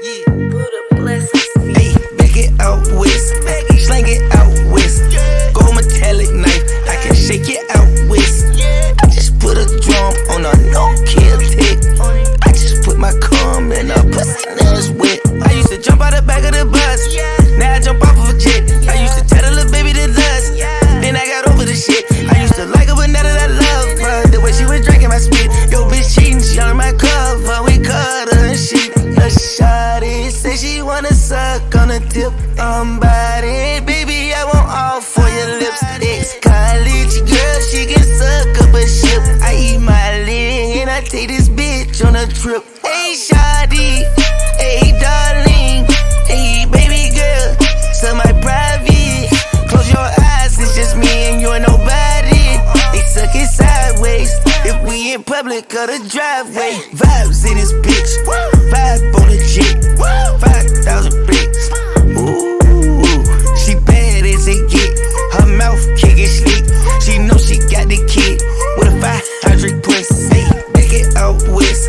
Yeah. Buddha blessings. Hey, back it out west, slang it out west. Gold metallic knife, I can shake it out west. I just put a drum on a no-kill tick. I just put my cum in a pussy that's wet. I used to jump out the back of the bus, now I jump off of a jet. I used to tell the little baby to lust, then I got over the shit. I used to like her, but now that I love her, the way she was drinking my spit. Yo, bitch cheating, she on my cover, we cut her and shit. A shawty say she wanna suck on the tip. I'm body, baby, I want all for your lips. Ex-college girl, she can suck up a ship. I eat my leg and I take this bitch on a trip. Hey, shawty, hey, darling, hey, baby girl, so my private. Close your eyes, it's just me and you and nobody. They suck it sideways if we in public or the driveway. Vibes in this bitch, vibe on the jet, 5,000 bricks. Ooh, she bad as it get. Her mouth can't get sleep. She know she got the kid with a 500 pussy. Back it out west,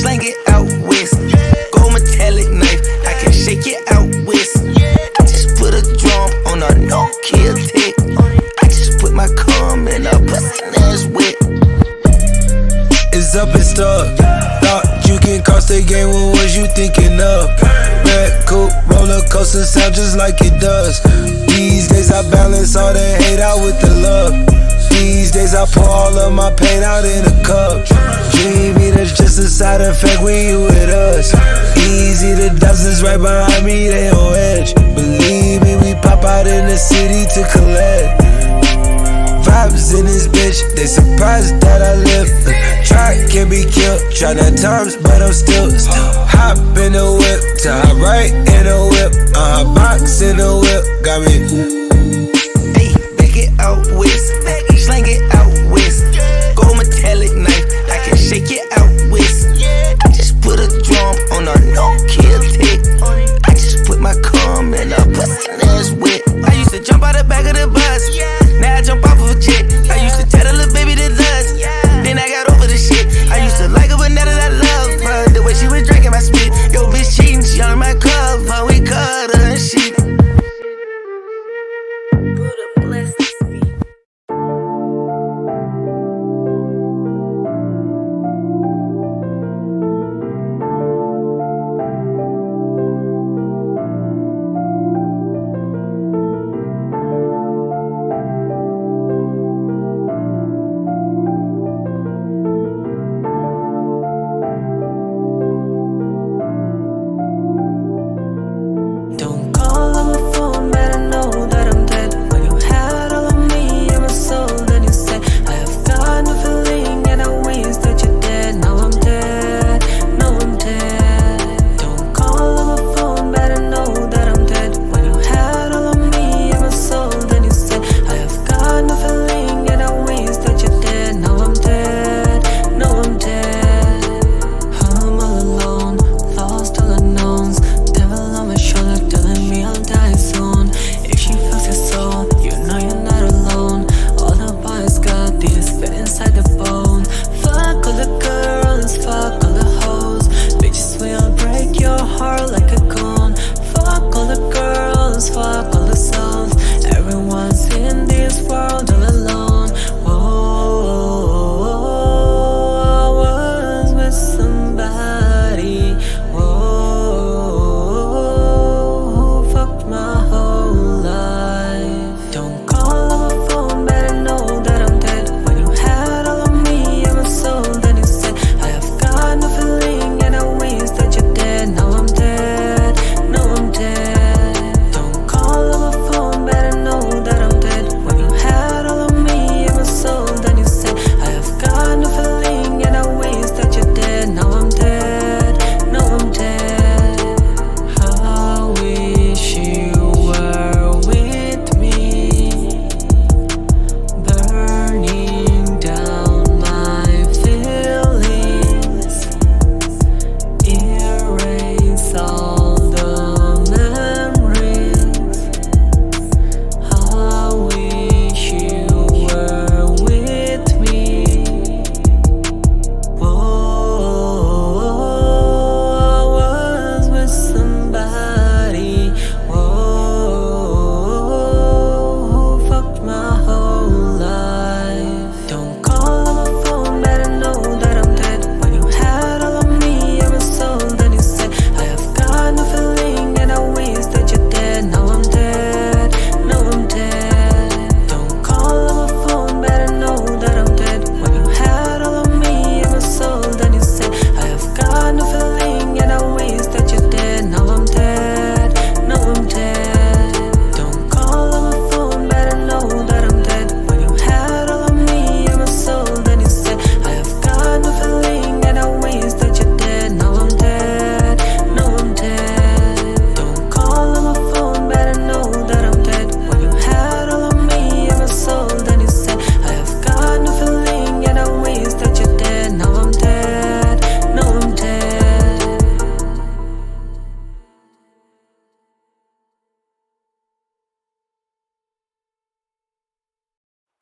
slang it out west. Gold metallic knife, I can shake it out west. I just put a drum on a no-kill tick. I just put my cum in a pussy that's wet. It's up and stuck. Thought you can cross the game, what was you thinking of? Red coupe, roller coaster sound just like it does. These days I balance all the hate out with the love. These days I pour all of my pain out in a cup. Dreamy, that's just a side effect when you with us. Easy, the dozens right behind me, they on edge. Believe me, we pop out in the city to collect. Vibes in this bitch, they surprised that I live. Try can be killed, try 9 times, but I'm still hop in the whip, to hop right in the whip, box in the whip, got me. Hey, back it out west, slang it out west. Gold metallic knife, I can shake it out west. I just put a drum on a no-kill tick. I just put my cum in a pussy that's wet. I used to jump out the back of the bus, now I jump off of a jet. I used to tell the little baby to lust, then I got over the shit. I used to like her, but now that I love her, the way she was drinking my spit. Yo, bitch cheating, she on my cover, we cut her and shit.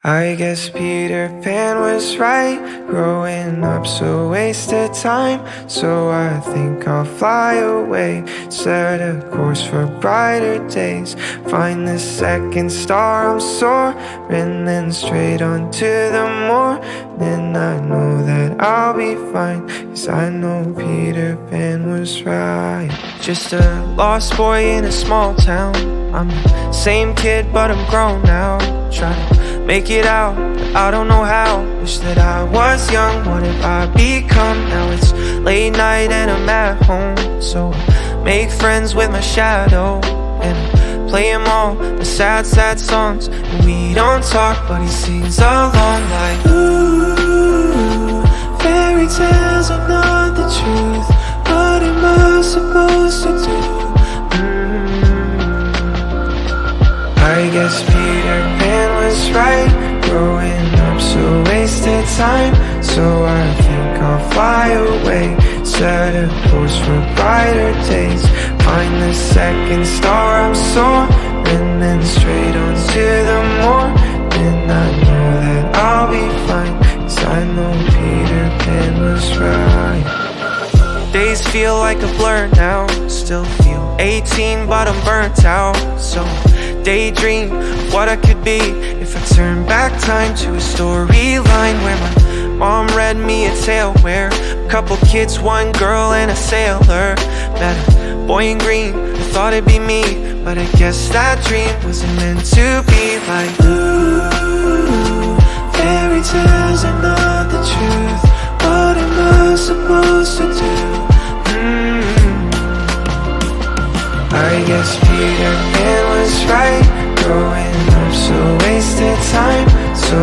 I guess Peter Pan was right. Growing up's a waste of time. So I think I'll fly away, set a course for brighter days. Find the second star, I'm soaring, then straight on to the morning. I know that I'll be fine, 'cause I know Peter Pan was right. Just a lost boy in a small town. I'm the same kid, but I'm grown now. Trying to make it out, but I don't know how. Wish that I was young, what have I become? Now it's late night and I'm at home, so I make friends with my shadow, and I play him all the sad, sad songs. And we don't talk, but he sings along like, ooh, fairy tales are not the truth. What am I supposed to do? I guess Peter Pan was right. Growing up's a waste of time. So I think I'll fly away, set a course for brighter days. Find the second star, I'm soaring, then straight on to the morning. I know that I'll be fine, 'cause I know Peter Pan was right. Days feel like a blur now. Still feel 18, but I'm burnt out. So daydream of what I could be if I turn back time to a storyline where my mom read me a tale where a couple kids, one girl and a sailor met a boy in green. I thought it'd be me, but I guess that dream wasn't meant to be. Like, ooh, fairy tales are not the truth. What am I supposed to do? I guess Peter Pan was right. Growing up's a waste of time. So